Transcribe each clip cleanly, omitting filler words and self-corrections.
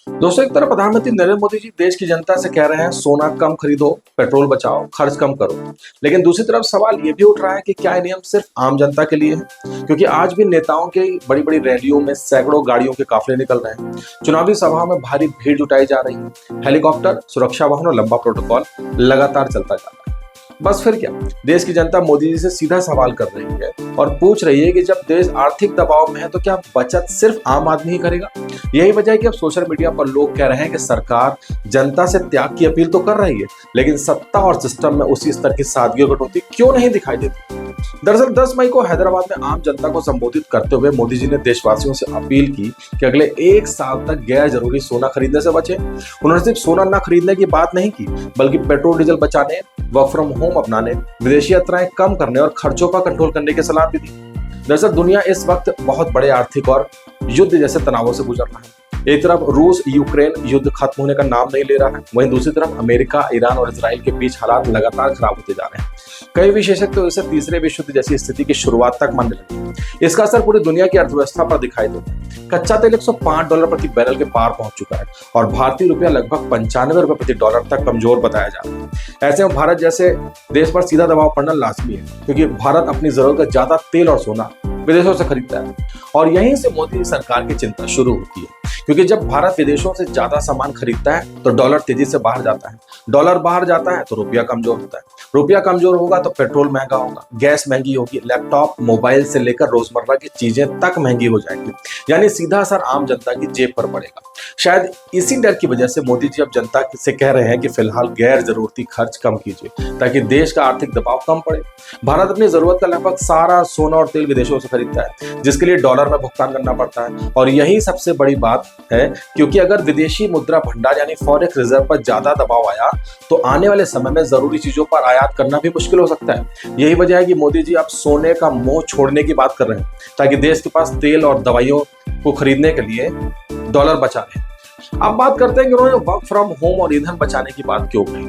दोस्तों, एक तरफ प्रधानमंत्री नरेंद्र मोदी जी देश की जनता से कह रहे हैं सोना कम खरीदो, पेट्रोल बचाओ, खर्च कम करो। लेकिन दूसरी तरफ सवाल ये भी उठ रहा है कि क्या ये नियम सिर्फ आम जनता के लिए है? क्योंकि आज भी नेताओं की बड़ी बड़ी रैलियों में सैकड़ों गाड़ियों के काफिले निकल रहे हैं। चुनावी सभाओं में भारी भीड़ जुटाई जा रही है। हेलीकॉप्टर, सुरक्षा वाहन और लंबा प्रोटोकॉल लगातार चलता जा रहा है। बस फिर क्या, देश की जनता मोदी जी से सीधा सवाल कर रही है और पूछ रही है कि जब देश आर्थिक दबाव में है तो क्या बचत सिर्फ आम आदमी ही करेगा? यही वजह है कि अब सोशल मीडिया पर लोग कह रहे हैं कि सरकार जनता से त्याग की अपील तो कर रही है, लेकिन सत्ता और सिस्टम में उसी स्तर की सादगी और कटौती क्यों नहीं दिखाई देती? दरअसल 10 मई को हैदराबाद में आम जनता को संबोधित करते हुए मोदी जी ने देशवासियों से अपील की कि अगले 1 साल तक गैर जरूरी सोना खरीदने से बचें। उन्होंने सिर्फ सोना न खरीदने की बात नहीं की, बल्कि पेट्रोल डीजल बचाने, वर्क फ्रॉम होम अपनाने, विदेशी यात्राएं कम करने और खर्चों पर कंट्रोल करने की सलाह भी दी। दरअसल दुनिया इस वक्त बहुत बड़े आर्थिक और युद्ध जैसे तनावों से गुजर रहा है। एक तरफ रूस यूक्रेन युद्ध खत्म होने का नाम नहीं ले रहा है, वहीं दूसरी तरफ अमेरिका, ईरान और इजराइल के बीच हालात लगातार खराब होते जा रहे हैं। कई विशेषज्ञ तो इसे तीसरे विश्व युद्ध जैसी स्थिति की शुरुआत तक मानने लगे। इसका असर पूरी दुनिया की अर्थव्यवस्था पर दिखाई देता है। कच्चा तेल $105 प्रति बैरल के पार पहुंच चुका है और भारतीय रुपया लगभग ₹95 प्रति डॉलर तक कमजोर बताया जा रहा है। ऐसे में भारत जैसे देश पर सीधा दबाव पड़ना लाजमी है, क्योंकि भारत अपनी जरूरत का ज्यादा तेल और सोना विदेशों से खरीदता है। और यहीं से मोदी सरकार की चिंता शुरू होती है, क्योंकि जब भारत विदेशों से ज्यादा सामान खरीदता है तो डॉलर तेजी से बाहर जाता है, डॉलर बाहर जाता है तो रुपया कमजोर होता है, रुपया कमजोर होगा तो पेट्रोल महंगा होगा, गैस महंगी होगी, लैपटॉप, मोबाइल से लेकर रोजमर्रा की चीजें तक महंगी हो जाएंगी। यानी सीधा असर आम जनता की जेब पर पड़ेगा। शायद इसी डर की वजह से मोदी जी अब जनता से कह रहे हैं कि फिलहाल गैर जरूरती खर्च कम कीजिए, ताकि देश का आर्थिक दबाव कम पड़े। भारत अपनी जरूरत का लगभग सारा सोना और तेल विदेशों से खरीदता है, जिसके लिए डॉलर में भुगतान करना पड़ता है। और यही सबसे बड़ी बात है, क्योंकि अगर विदेशी मुद्रा भंडार यानी फॉरेक्स रिजर्व पर ज्यादा दबाव आया तो आने वाले समय में जरूरी चीजों पर आयात करना भी मुश्किल हो सकता है। यही वजह है कि मोदी जी अब सोने का मोह छोड़ने की बात कर रहे हैं, ताकि देश के पास तेल और दवाइयों को खरीदने के लिए डॉलर बचा लें। अब बात करते हैं कि उन्होंने वर्क फ्रॉम होम और ईंधन बचाने की बात क्यों कही।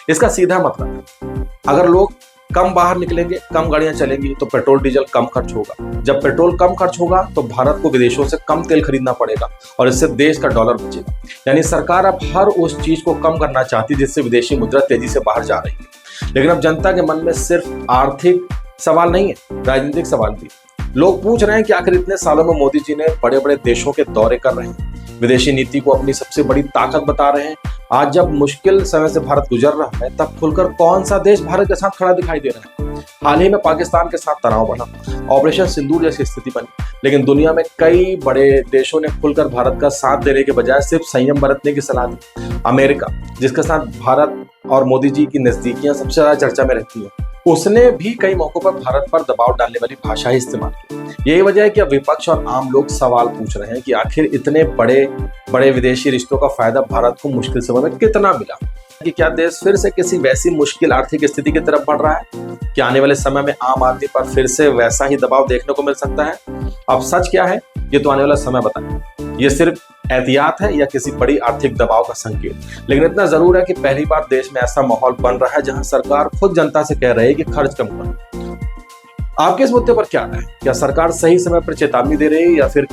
इसका सीधा मतलब है, अगर लोग कम बाहर निकलेंगे, कम गाड़ियां चलेंगी तो पेट्रोल डीजल कम खर्च होगा। जब पेट्रोल कम खर्च होगा तो भारत को विदेशों से कम तेल खरीदना पड़ेगा और इससे देश का डॉलर बचेगा। यानी सरकार अब हर उस चीज को कम करना चाहती है जिससे विदेशी मुद्रा तेजी से बाहर जा रही है। लेकिन अब जनता के मन में सिर्फ आर्थिक सवाल नहीं है, राजनीतिक सवाल भी। लोग पूछ रहे हैं कि आखिर इतने सालों में मोदी जी ने बड़े बड़े देशों के दौरे कर रहे हैं, विदेशी नीति को अपनी सबसे बड़ी ताकत बता रहे हैं। आज जब मुश्किल समय से भारत गुजर रहा है, तब खुलकर कौन सा देश भारत के साथ खड़ा दिखाई दे रहा है? हाल ही में पाकिस्तान के साथ तनाव बढ़ा, ऑपरेशन सिंदूर जैसी स्थिति बनी, लेकिन दुनिया में कई बड़े देशों ने खुलकर भारत का साथ देने के बजाय सिर्फ संयम बरतने की सलाह दी। अमेरिका, जिसके साथ भारत और मोदी जी की नजदीकियां सबसे ज्यादा चर्चा में रहती है, उसने भी कई मौकों पर भारत पर दबाव डालने वाली भाषा ही इस्तेमाल की। यही वजह है कि अब विपक्ष और आम लोग सवाल पूछ रहे हैं कि आखिर इतने बड़े बड़े विदेशी रिश्तों का फायदा भारत को मुश्किल समय में कितना मिला? कि क्या देश फिर से किसी वैसी मुश्किल आर्थिक स्थिति की तरफ बढ़ रहा है? क्या आने वाले समय में आम आदमी पर फिर से वैसा ही दबाव देखने को मिल सकता है? अब सच क्या है, ये तो आने वाला समय बताएगा। ये सिर्फ एहतियात है या किसी बड़ी आर्थिक दबाव का संकेत? लेकिन इतना जरूर है कि पहली बार देश में ऐसा माहौल बन रहा है जहां सरकार खुद जनता से कह रही है कि खर्च कम करो। आपके इस मुद्दे पर क्या राय है? क्या सरकार सही समय पर चेतावनी दे रही है या फिर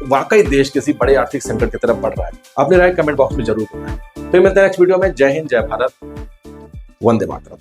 वाकई देश किसी बड़े आर्थिक संकट की तरफ बढ़ रहा है? अपनी राय कमेंट बॉक्स में जरूर बताएं। फिर मिलते हैं नेक्स्ट वीडियो में। जय हिंद, जय भारत, वंदे मातरम।